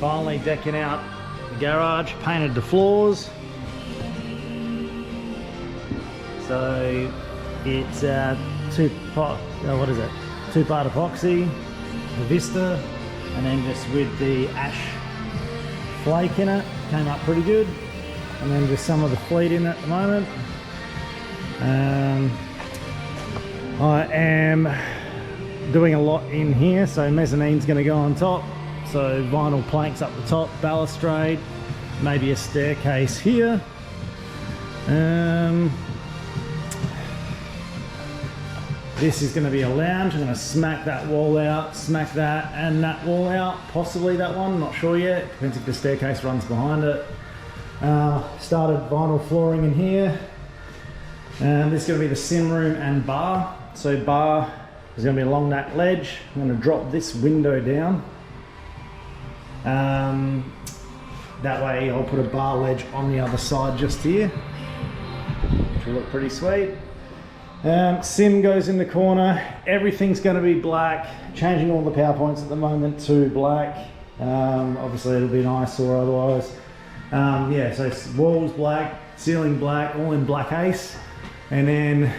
Finally decking out the garage, painted the floors. So it's two-part epoxy, the Vista, and then just with the ash flake in it, came up pretty good. And then just some of the fleet in at the moment. I am doing a lot in here, so mezzanine's going to go on top. So vinyl planks up the top, balustrade, maybe a staircase here. This is going to be a lounge. I'm going to smack that wall out, smack that and that wall out, possibly that one, not sure yet. Depends if the staircase runs behind it. Started vinyl flooring in here. This is going to be the sim room and bar. So bar is going to be along that ledge. I'm going to drop this window down. That way I'll put a bar ledge on the other side just here, which will look pretty sweet. Sim goes in the corner. Everything's going to be black. Changing all the power points at the moment to black. Obviously it'll be an eyesore otherwise. Yeah, so walls black, ceiling black, all in black ace. And then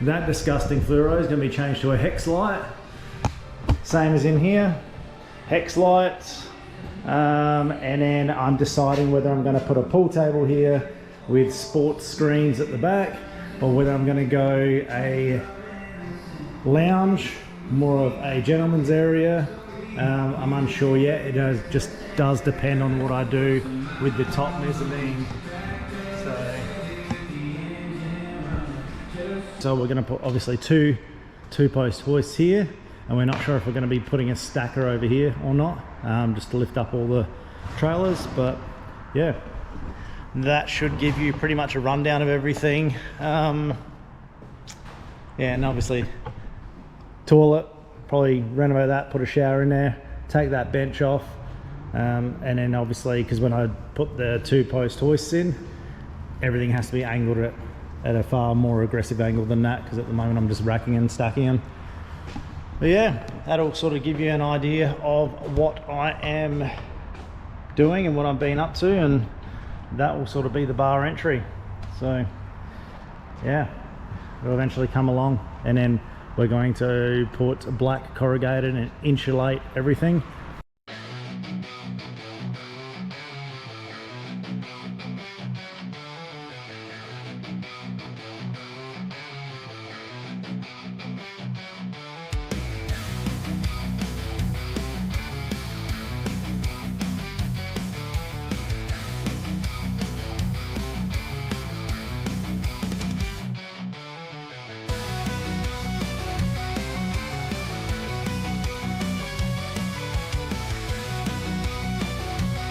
that disgusting fluoro is going to be changed to a hex light. Same as in here, hex lights. And then I'm deciding whether I'm going to put a pool table here with sports screens at the back, or whether I'm going to go a lounge, more of a gentleman's area. I'm unsure yet. It just does depend on what I do with the top mezzanine. So we're going to put obviously two post hoists here, and we're not sure if we're going to be putting a stacker over here or not, just to lift up all the trailers. But yeah, that should give you pretty much a rundown of everything. Yeah, and obviously toilet, probably renovate that, put a shower in there, take that bench off, and then obviously, because when I put the two post hoists in, everything has to be angled at a far more aggressive angle than that, because at the moment I'm just racking and stacking them. But yeah, that'll sort of give you an idea of what I am doing and what I've been up to, and that will sort of be the bar entry. So yeah, it'll eventually come along, and then we're going to put black corrugated and insulate everything.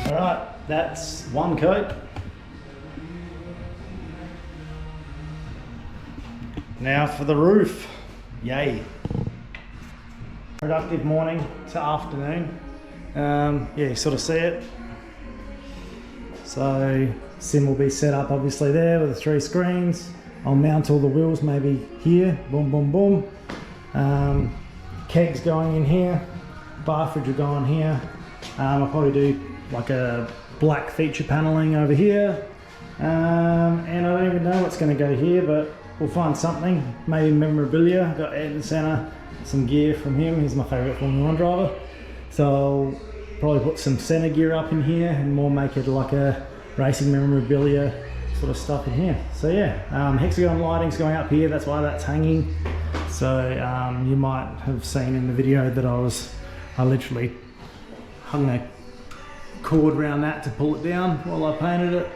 Alright, that's one coat. Now for the roof. Yay. Productive morning to afternoon. Yeah, you sort of see it. So sim will be set up obviously there with the 3 screens. I'll mount all the wheels maybe here. Boom, boom, boom. Kegs going in here. Bar fridge will go on here. I'll probably do like a black feature paneling over here, and I don't even know what's going to go here, but we'll find something. Maybe memorabilia. I've got Ed in the center, some gear from him. He's my favorite Formula 1 driver, so I'll probably put some center gear up in here and more make it like a racing memorabilia sort of stuff in here. So yeah, hexagon lighting's going up here, that's why that's hanging. So you might have seen in the video that I literally hung a cord around that to pull it down while I painted it.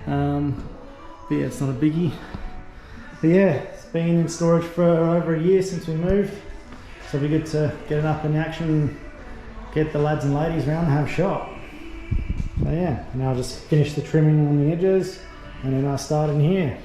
But yeah, it's not a biggie. But yeah, it's been in storage for over a year since we moved, so it'll be good to get it up in action and get the lads and ladies around and have a shot. So yeah, now I'll just finish the trimming on the edges, and then I'll start in here.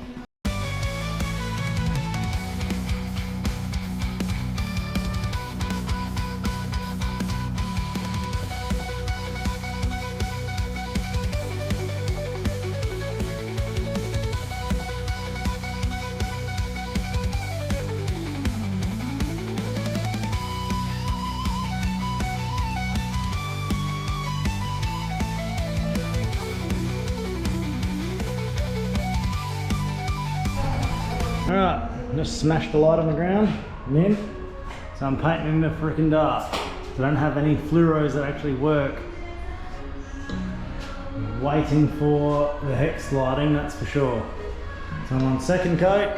Alright, just smashed the light on the ground and in. So I'm painting in the freaking dark. So I don't have any fluoros that actually work. Waiting for the hex lighting, that's for sure. So I'm on second coat,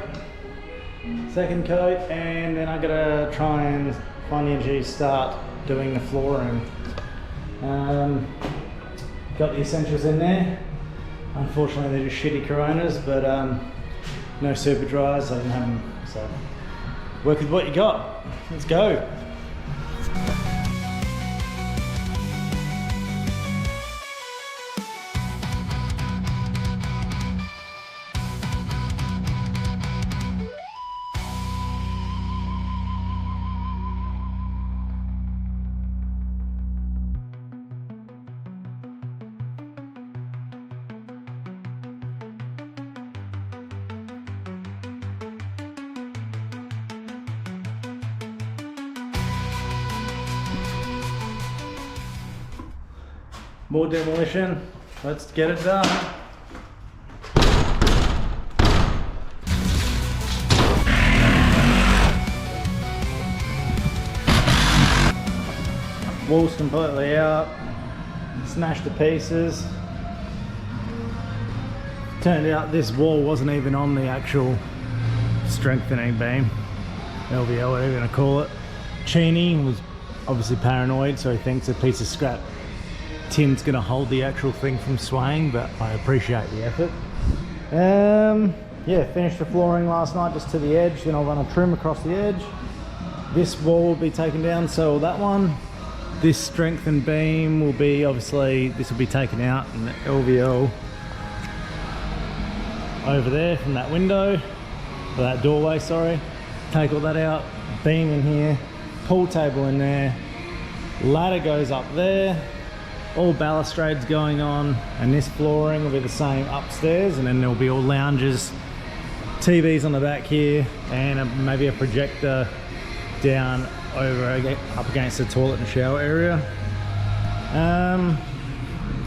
and then I gotta try and find the energy to start doing the flooring. Got the essentials in there. Unfortunately they're just shitty Coronas, but no super dries, I didn't have them, so work with what you got. Let's go. More demolition, let's get it done. Wall's completely out, smashed to pieces. Turned out this wall wasn't even on the actual strengthening beam, LVL, whatever you're gonna call it. Cheney was obviously paranoid, so he thinks a piece of scrap tin's gonna hold the actual thing from swaying, but I appreciate the effort. Yeah, finished the flooring last night just to the edge, then I'll run a trim across the edge. This wall will be taken down, so will that one. This strengthened beam will be, obviously, this will be taken out, and the LVL over there from that window, or that doorway, sorry. Take all that out, beam in here, pool table in there, ladder goes up there, all balustrades going on, and this flooring will be the same upstairs, and then there'll be all lounges, TVs on the back here, and maybe a projector down over up against the toilet and shower area.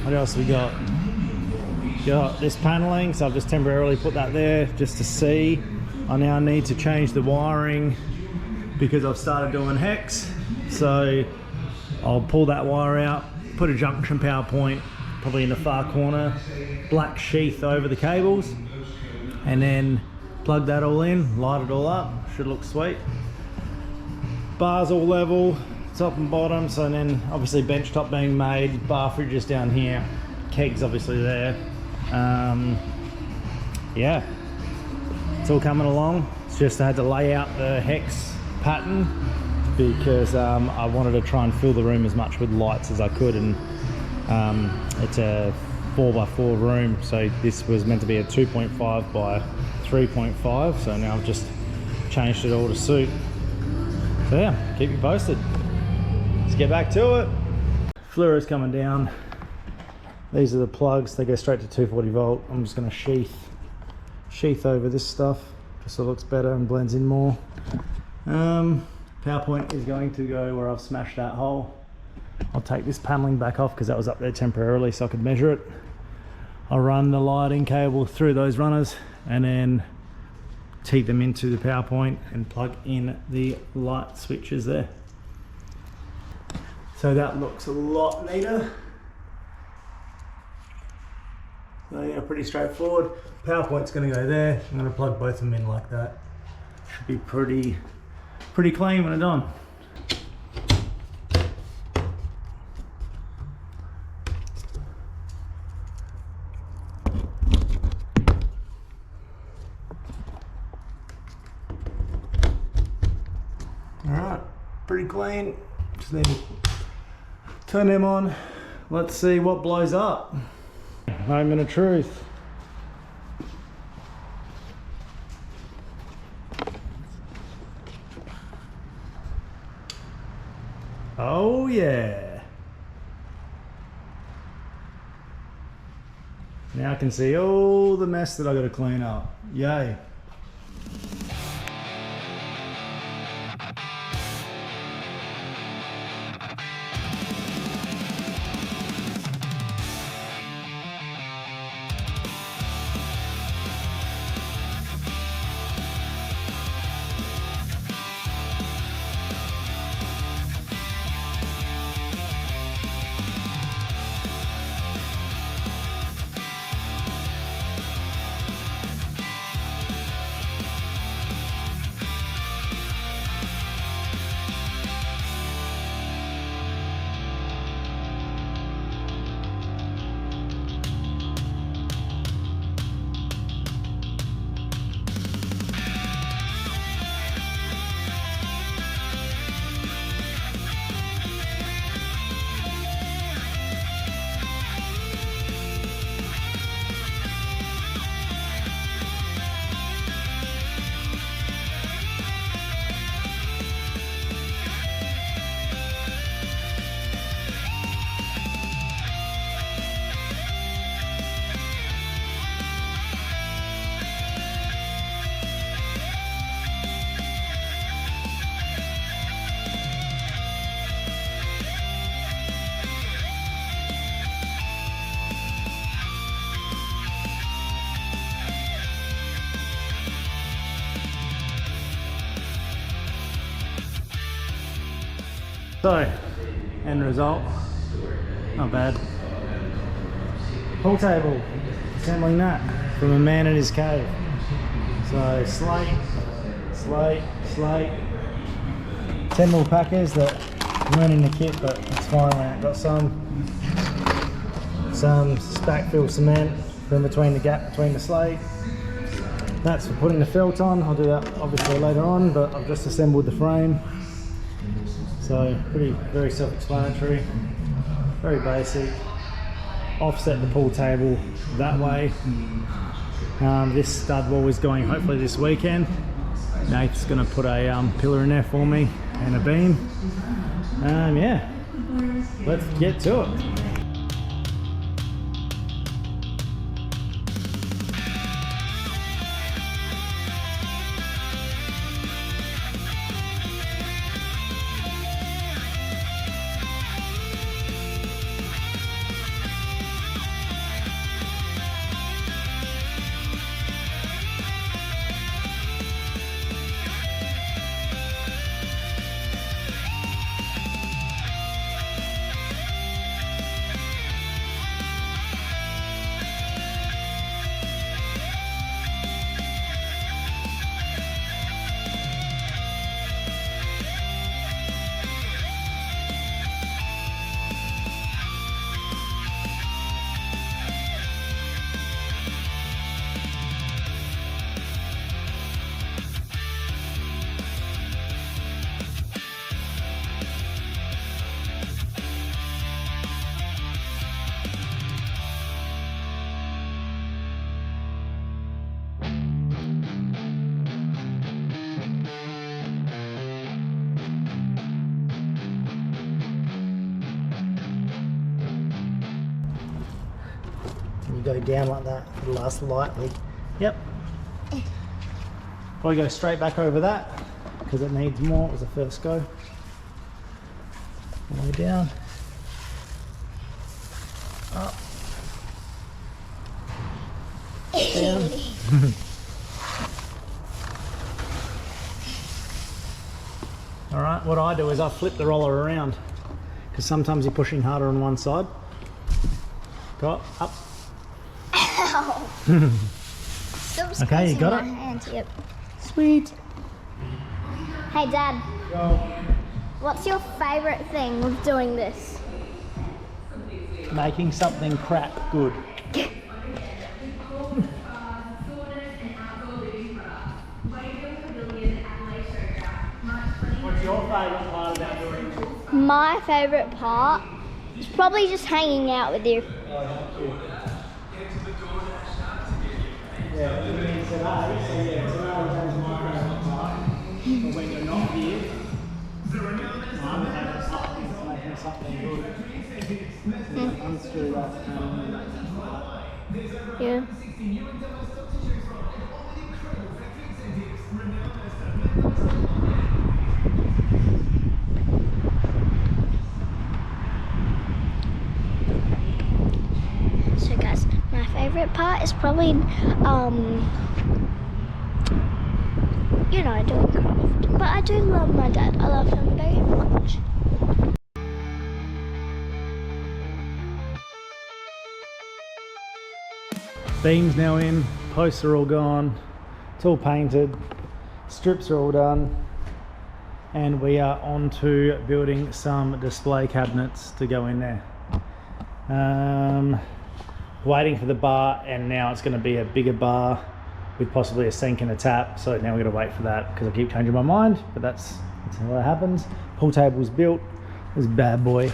What else we got? Got this paneling, so I've just temporarily put that there just to see. I now need to change the wiring because I've started doing hex, so I'll pull that wire out, put a junction power point probably in the far corner, black sheath over the cables, and then plug that all in, light it all up, should look sweet. Bars all level, top and bottom, so then obviously bench top being made, bar fridges down here, kegs obviously there. Yeah, it's all coming along. It's just I had to lay out the hex pattern because I wanted to try and fill the room as much with lights as I could, and it's a 4x4 room, so this was meant to be a 2.5 by 3.5, so now I've just changed it all to suit. So yeah, keep you posted. Let's get back to it. Fluoro's coming down. These are the plugs, they go straight to 240 volt. I'm just going to sheath over this stuff just so it looks better and blends in more. Power point is going to go where I've smashed that hole. I'll take this paneling back off because that was up there temporarily so I could measure it. I'll run the lighting cable through those runners and then tee them into the power point and plug in the light switches there. So that looks a lot neater. So yeah, pretty straightforward. Power point's going to go there. I'm going to plug both of them in like that. Should be pretty clean when I'm done. Alright, pretty clean. Just need to turn them on. Let's see what blows up. Moment of truth. Oh yeah. Now I can see all the mess that I got to clean up. Yay. So, end result, not bad. Pool table, assembling that from a man in his cave. So slate, slate, slate. 10 more packers that weren't in the kit, but it's fine. I got some stack fill cement from between the gap between the slate. That's for putting the felt on. I'll do that obviously later on, but I've just assembled the frame. So very self-explanatory, very basic. Offset the pool table that way. This stud wall is going hopefully this weekend. Nate's going to put a pillar in there for me and a beam. Yeah, let's get to it. You go down like that, it'll last lightly. Yep. Probably go straight back over that because it needs more. It was the first go. All the way down. Up. Down. Alright, what I do is I flip the roller around because sometimes you're pushing harder on one side. Go up. Ow! Okay, you got it? Hand. Yep. Sweet. Hey Dad, Go. what's your favourite thing with doing this? Making something crap good. What's your favourite part about doing this? My favourite part is probably just hanging out with you. Oh, thank you. Yeah, it means today, so yeah, today was my favourite part. But when you're not here, I'm making something good. Unscrew that. Yeah. So guys, my favourite part is probably, you know, doing craft. But I do love my dad. I love him very much. Beams now in, posts are all gone, it's all painted, strips are all done, and we are on to building some display cabinets to go in there. Waiting for the bar, and now it's going to be a bigger bar with possibly a sink and a tap, so now we're going to wait for that because I keep changing my mind, but that's how it happens. Pool table's built, this bad boy.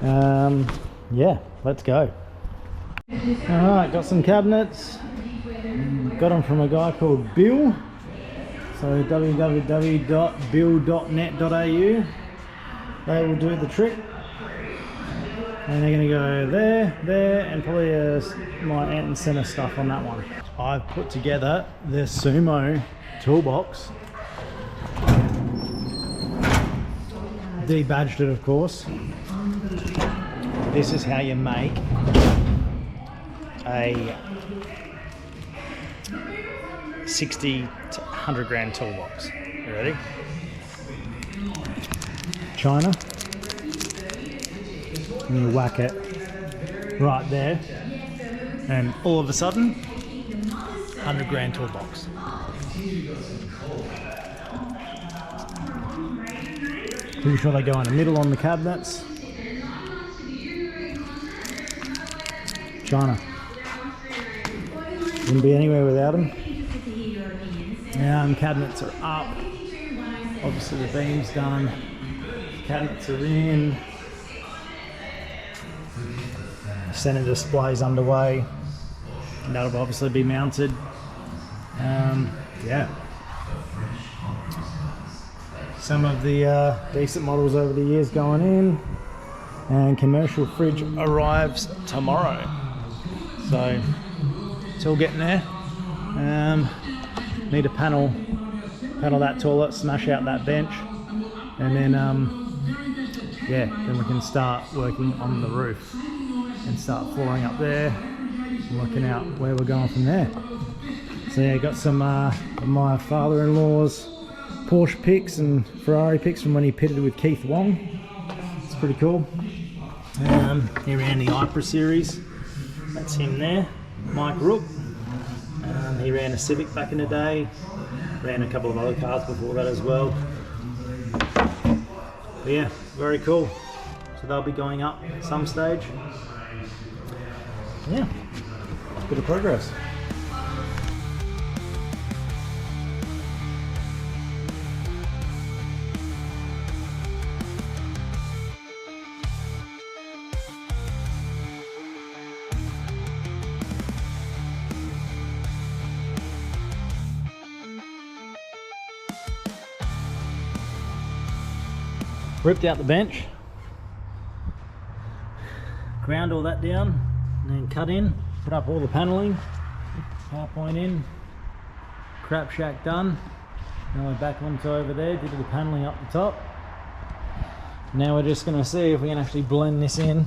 Yeah, let's go. Alright, got some cabinets, got them from a guy called Bill, so www.bill.net.au, they will do the trick, and they're going to go there, and probably my ant and center stuff on that one. I've put together the Sumo toolbox, debadged it of course. This is how you make a 60 to 100 grand toolbox. You ready? china, and you whack it right there, and all of a sudden 100 grand to a box. Pretty sure they go in the middle on the cabinets. China. Wouldn't be anywhere without them. Cabinets are up. Obviously the beam's done. Cabinets are in. Center display's underway. And that'll obviously be mounted. Yeah. Some of the decent models over the years going in, and commercial fridge arrives tomorrow. So it's all getting there. Need to panel that toilet, smash out that bench, and then then we can start working on the roof and start flooring up there and working out where we're going from there. So yeah, got some of my father-in-law's Porsche pics and Ferrari pics from when he pitted with Keith Wong. It's pretty cool. He ran the Ypres series. That's him there, Mike Rook. He ran a Civic back in the day. Ran a couple of other cars before that as well. But yeah, very cool. So they'll be going up at some stage. Yeah, bit of progress. Ripped out the bench, ground all that down, and then cut in, put up all the paneling, PowerPoint in, crap shack done. Now we're back onto over there, did the paneling up the top. Now we're just going to see if we can actually blend this in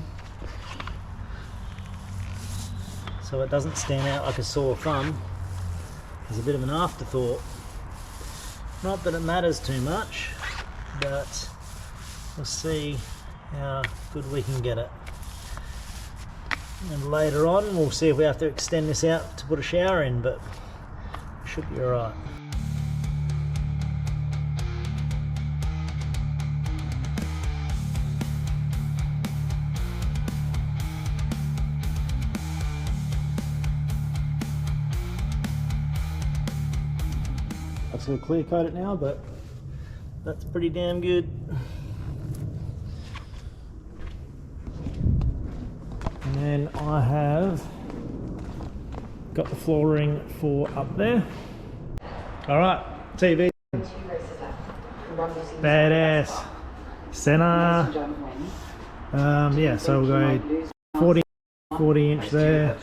so it doesn't stand out like a sore thumb. It's a bit of an afterthought. Not that it matters too much, but we'll see how good we can get it. And later on we'll see if we have to extend this out to put a shower in, but it should be alright. I've sort of clear coat it now, but that's pretty damn good. And then I have got the flooring for up there. Alright, TV. Badass. Center. Yeah, so we'll go 40 inch there.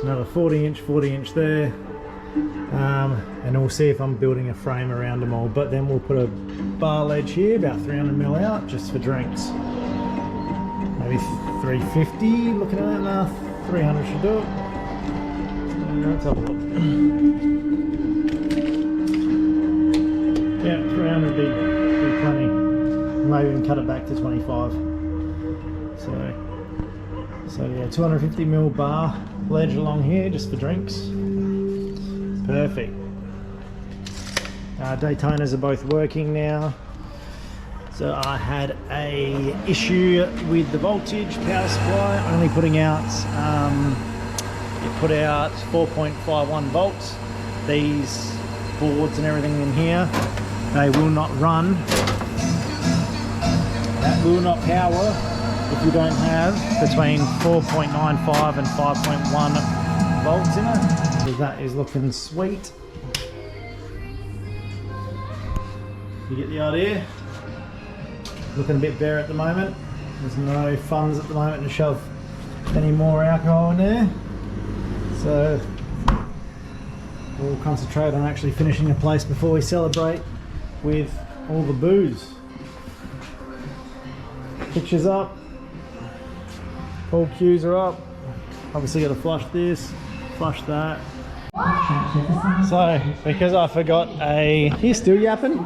Another 40 inch there. And we'll see if I'm building a frame around them all. But then we'll put a bar ledge here, about 300mm out, just for drinks. Maybe 350, looking at that now, 300 should do it. Let's have a look. Yeah, 300 be plenty. Maybe even cut it back to 25. So yeah, 250mm bar ledge along here, just for drinks. Perfect. Daytonas are both working now. So I had a issue with the voltage power supply, only putting out, it put out 4.51 volts. These boards and everything in here, they will not run. That will not power if you don't have between 4.95 and 5.1 volts in it. So that is looking sweet. You get the idea? Looking a bit bare at the moment. There's no funds at the moment to shove any more alcohol in there. So we'll concentrate on actually finishing the place before we celebrate with all the booze. Pictures up. Pool cues are up. Obviously got to flush this, flush that. So, because I forgot you're still yapping?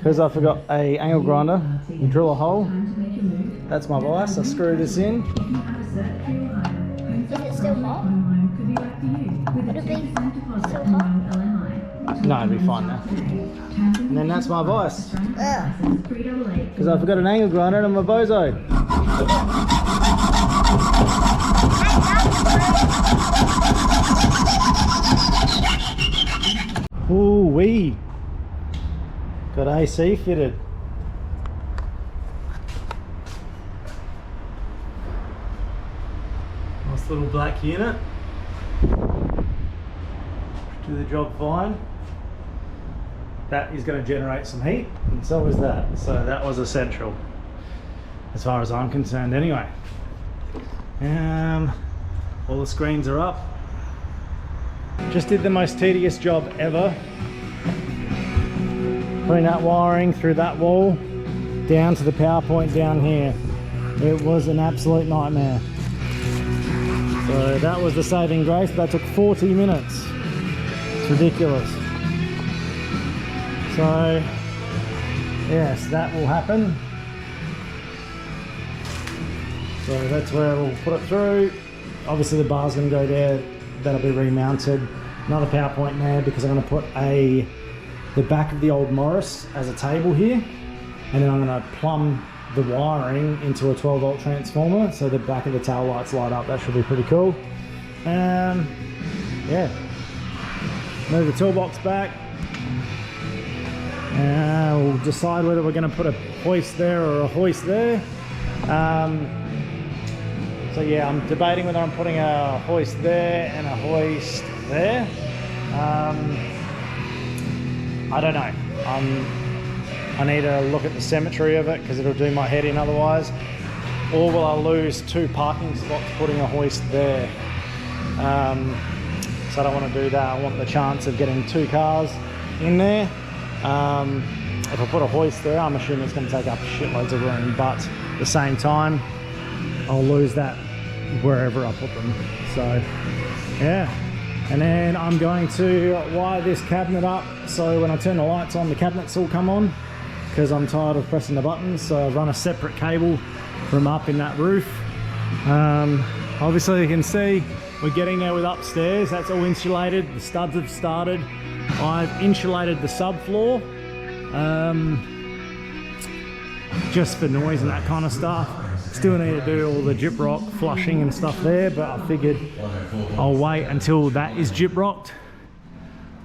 because I forgot a angle grinder. You drill a hole. That's my vice. I screw this in. Is it still hot? Would it be still hot? No, it'll be fine now. And then that's my vice. Because I forgot an angle grinder and I'm a bozo. Ooh wee. Got AC fitted. Nice little black unit. Do the job fine. That is going to generate some heat, and so is that. So that was essential, as far as I'm concerned anyway. All the screens are up. Just did the most tedious job ever. Putting that wiring through that wall, down to the power point down here. It was an absolute nightmare. So that was the saving grace, but that took 40 minutes. It's ridiculous. So yes, that will happen. So that's where we'll put it through. Obviously the bar's going to go there. That'll be remounted. Another power point there because I'm going to put the back of the old Morris as a table here, and then I'm going to plumb the wiring into a 12 volt transformer so the back of the tail lights light up. That should be pretty cool. Yeah, move the toolbox back. We'll decide whether we're going to put a hoist there or a hoist there. So yeah, I'm debating whether I'm putting a hoist there and a hoist there. I don't know. I need to look at the symmetry of it because it'll do my head in otherwise. Or will I lose 2 parking spots putting a hoist there? So I don't want to do that. I want the chance of getting 2 cars in there. If I put a hoist there, I'm assuming it's going to take up shitloads of room, but at the same time, I'll lose that wherever I put them. So yeah, and then I'm going to wire this cabinet up so when I turn the lights on the cabinets will come on, because I'm tired of pressing the buttons. So I've run a separate cable from up in that roof. Obviously you can see we're getting there with upstairs. That's all insulated. The studs have started. I've insulated the subfloor just for noise and that kind of stuff. Still need to do all the gyprock flushing and stuff there, but I figured I'll wait until that is gyprocked.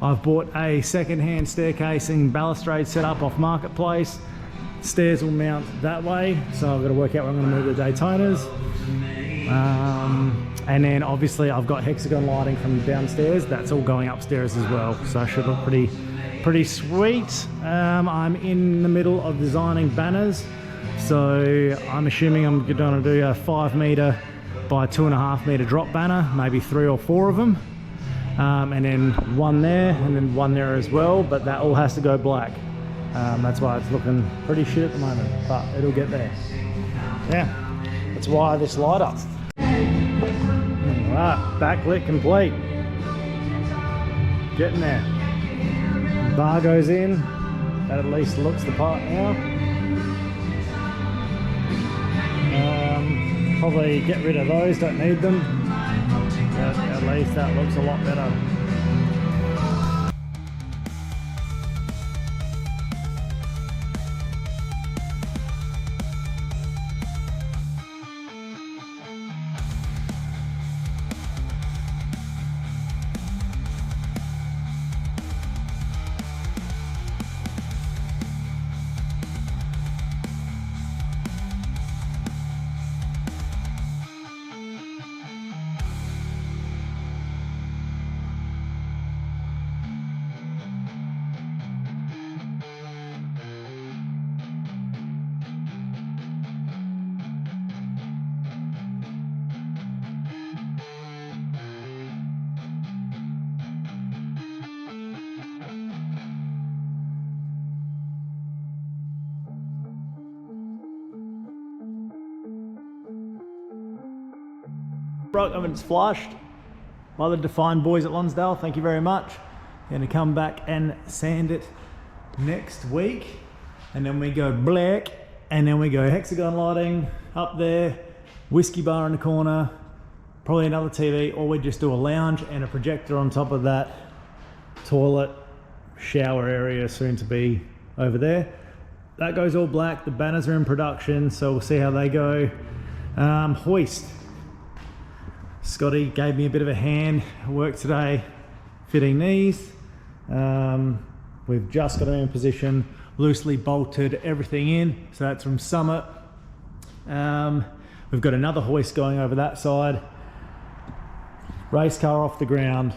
I've bought a second-hand staircase and balustrade set up off Marketplace. Stairs will mount that way, so I've got to work out where I'm going to move the Daytonas. And then obviously I've got hexagon lighting from downstairs. That's all going upstairs as well, so it should look pretty sweet. I'm in the middle of designing banners. So I'm assuming I'm going to do a 5 meter by 2.5 meter drop banner, maybe 3 or 4 of them. And then one there and then one there as well, but that all has to go black. That's why it's looking pretty shit at the moment, but it'll get there. Yeah, let's wire this light up. Alright, backlit complete. Getting there. Bar goes in, that at least looks the part now. Probably get rid of those, don't need them, but at least that looks a lot better. Broke oven's flushed. By the Defined boys at Lonsdale, thank you very much. Going to come back and sand it next week. and then we go black, and then we go hexagon lighting up there, whiskey bar in the corner, probably another TV, or we just do a lounge and a projector on top of that. Toilet, shower area soon to be over there. That goes all black. The banners are in production, so we'll see how they go. Hoist. Scotty gave me a bit of a hand at work today fitting these. We've just got them in position, loosely bolted everything in, so that's from Summit. We've got another hoist going over that side. Race car off the ground,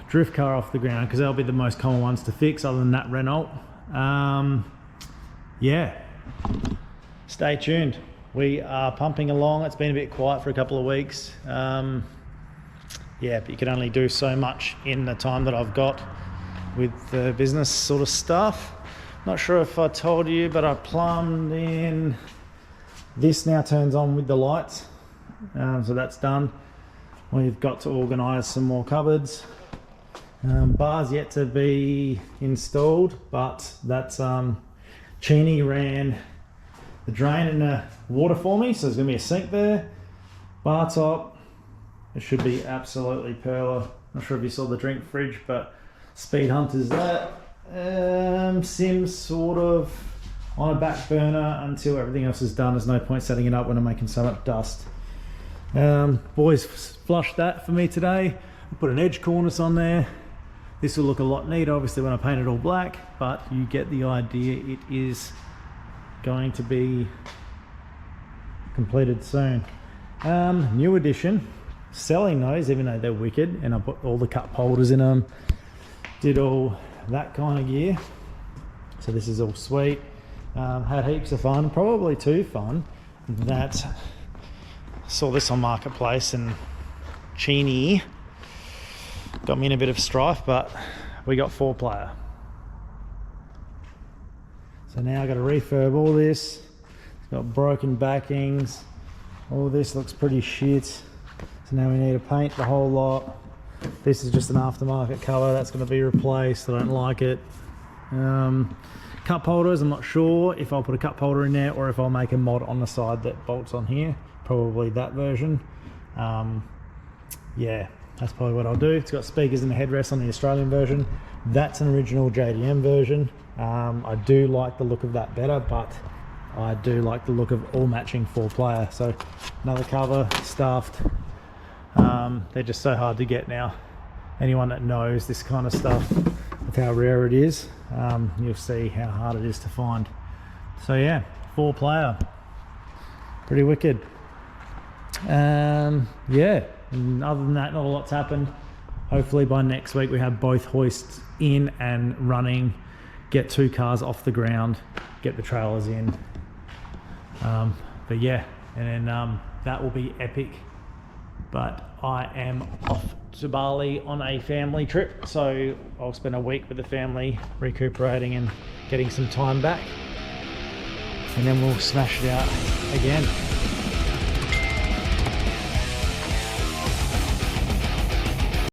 drift car off the ground, because they'll be the most common ones to fix other than that Renault. Yeah, stay tuned. We are pumping along. It's been a bit quiet for a couple of weeks. Yeah, but you can only do so much in the time that I've got with the business sort of stuff. Not sure if I told you, but I plumbed in. This now turns on with the lights, so that's done. We've got to organise some more cupboards. Bars yet to be installed, but that's Cheney ran the drain and the water for me, so there's going to be a sink there. Bar top, it should be absolutely perler. Not sure if you saw the drink fridge, but Speed Hunter's that. Sim's sort of on a back burner until everything else is done. There's no point setting it up when I'm making so much dust. Boys flushed that for me today. Put an edge cornice on there. This will look a lot neater obviously when I paint it all black, but you get the idea. It is going to be completed soon. New addition, selling those even though they're wicked, and I put all the cup holders in them, did all that kind of gear, so this is all sweet. Had heaps of fun, probably too fun that saw this on Marketplace, and Cheney got me in a bit of strife, but we got 4-player. So now I've got to refurb all this. It's got broken backings. All this looks pretty shit. So now we need to paint the whole lot. This is just an aftermarket colour. That's going to be replaced. I don't like it. Cup holders, I'm not sure if I'll put a cup holder in there or if I'll make a mod on the side that bolts on here. Probably that version. Yeah, that's probably what I'll do. It's got speakers in the headrest on the Australian version. That's an original JDM version. I do like the look of that better, but I do like the look of all matching 4-player. So another cover, stuffed. They're just so hard to get now. Anyone that knows this kind of stuff, with how rare it is, you'll see how hard it is to find. So yeah, 4-player, pretty wicked. Yeah, and other than that, not a lot's happened. Hopefully by next week we have both hoists in and running, get 2 cars off the ground, get the trailers in. But yeah, and then that will be epic. But I am off to Bali on a family trip, so I'll spend a week with the family recuperating and getting some time back, and then we'll smash it out again.